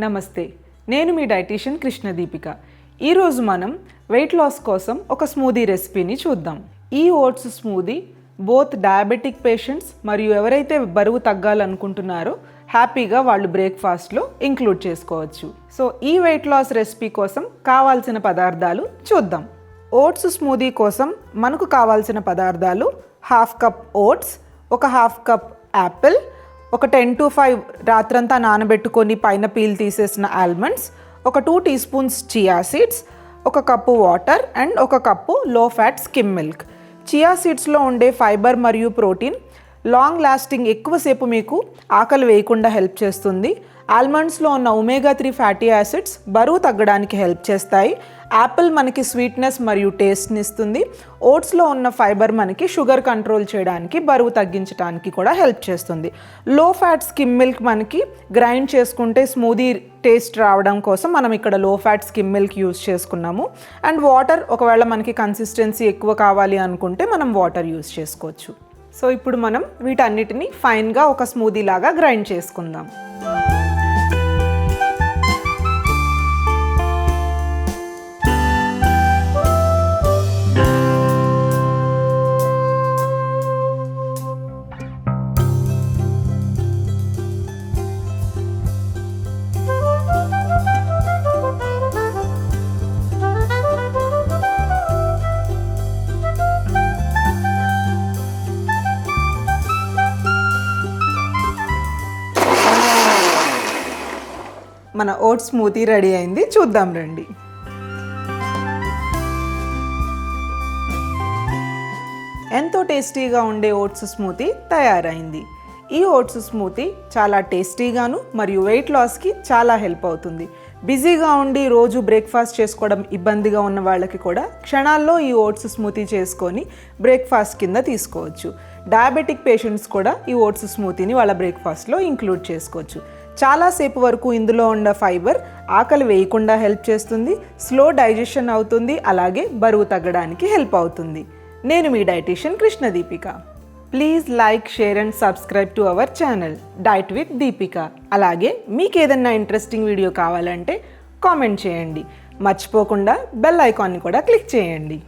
నమస్తే, నేను మీ డైటీషియన్ కృష్ణ దీపిక. ఈరోజు మనం వెయిట్ లాస్ కోసం ఒక స్మూదీ రెసిపీని చూద్దాం. ఈ oats smoothie both diabetic patients మరియు ఎవరైతే బరువు తగ్గాలనుకుంటున్నారో హ్యాపీగా వాళ్ళు బ్రేక్ఫాస్ట్లో ఇంక్లూడ్ చేసుకోవచ్చు. సో ఈ వెయిట్ లాస్ రెసిపీ కోసం కావాల్సిన పదార్థాలు చూద్దాం. ఓట్స్ స్మూదీ కోసం మనకు కావాల్సిన పదార్థాలు 1/2 కప్ ఓట్స్, ఒక 1/2 కప్ యాపిల్, ఒక 10 to 5 రాత్రంతా నానబెట్టుకొని పైన పీల్ తీసేసిన ఆల్మండ్స్, ఒక 2 teaspoons చియా సీడ్స్, ఒక కప్పు వాటర్ అండ్ ఒక కప్పు లో ఫ్యాట్ స్కిమ్ మిల్క్. చియా సీడ్స్లో ఉండే ఫైబర్ మరియు ప్రోటీన్ లాంగ్ లాస్టింగ్ ఎక్కువసేపు మీకు ఆకలి వేయకుండా హెల్ప్ చేస్తుంది. ఆల్మండ్స్లో ఉన్న ఒమేగా 3 ఫ్యాటీ యాసిడ్స్ బరువు తగ్గడానికి హెల్ప్ చేస్తాయి. యాపిల్ మనకి స్వీట్నెస్ మరియు టేస్ట్ని ఇస్తుంది. ఓట్స్లో ఉన్న ఫైబర్ మనకి షుగర్ కంట్రోల్ చేయడానికి, బరువు తగ్గించడానికి కూడా హెల్ప్ చేస్తుంది. లో ఫ్యాట్ స్కిమ్ మిల్క్ మనకి గ్రైండ్ చేసుకుంటే స్మూదీ టేస్ట్ రావడం కోసం మనం ఇక్కడ లో ఫ్యాట్ స్కిమ్ మిల్క్ యూజ్ చేసుకున్నాము. అండ్ వాటర్, ఒకవేళ మనకి కన్సిస్టెన్సీ ఎక్కువ కావాలి అనుకుంటే మనం వాటర్ యూజ్ చేసుకోవచ్చు. సో ఇప్పుడు మనం వీటన్నిటిని ఫైన్గా ఒక స్మూదీ లాగా గ్రైండ్ చేసుకుందాం. మన ఓట్స్ స్మూతీ రెడీ అయింది, చూద్దాం రండి. ఎంతో టేస్టీగా ఉండే ఓట్స్ స్మూతీ తయారైంది. ఈ ఓట్స్ స్మూతీ చాలా టేస్టీగాను మరియు వెయిట్ లాస్కి చాలా హెల్ప్ అవుతుంది. బిజీగా ఉండి రోజు బ్రేక్ఫాస్ట్ చేసుకోవడం ఇబ్బందిగా ఉన్న వాళ్ళకి కూడా క్షణాల్లో ఈ ఓట్స్ స్మూతీ చేసుకొని బ్రేక్ఫాస్ట్ కింద తీసుకోవచ్చు. డయాబెటిక్ పేషెంట్స్ కూడా ఈ ఓట్స్ స్మూతీని వాళ్ళ బ్రేక్ఫాస్ట్లో ఇంక్లూడ్ చేసుకోవచ్చు. చాలాసేపు వరకు ఇందులో ఉన్న ఫైబర్ ఆకలి వేయకుండా హెల్ప్ చేస్తుంది, స్లో డైజెషన్ అవుతుంది, అలాగే బరువు తగ్గడానికి హెల్ప్ అవుతుంది. నేను మీ dietitian Krishna Deepika. Please like, share and subscribe to our channel diet with Deepika. అలాగే మీకు ఏదైనా ఇంట్రెస్టింగ్ వీడియో కావాలంటే కామెంట్ చేయండి. మర్చిపోకుండా బెల్ ఐకాన్ని కూడా క్లిక్ చేయండి.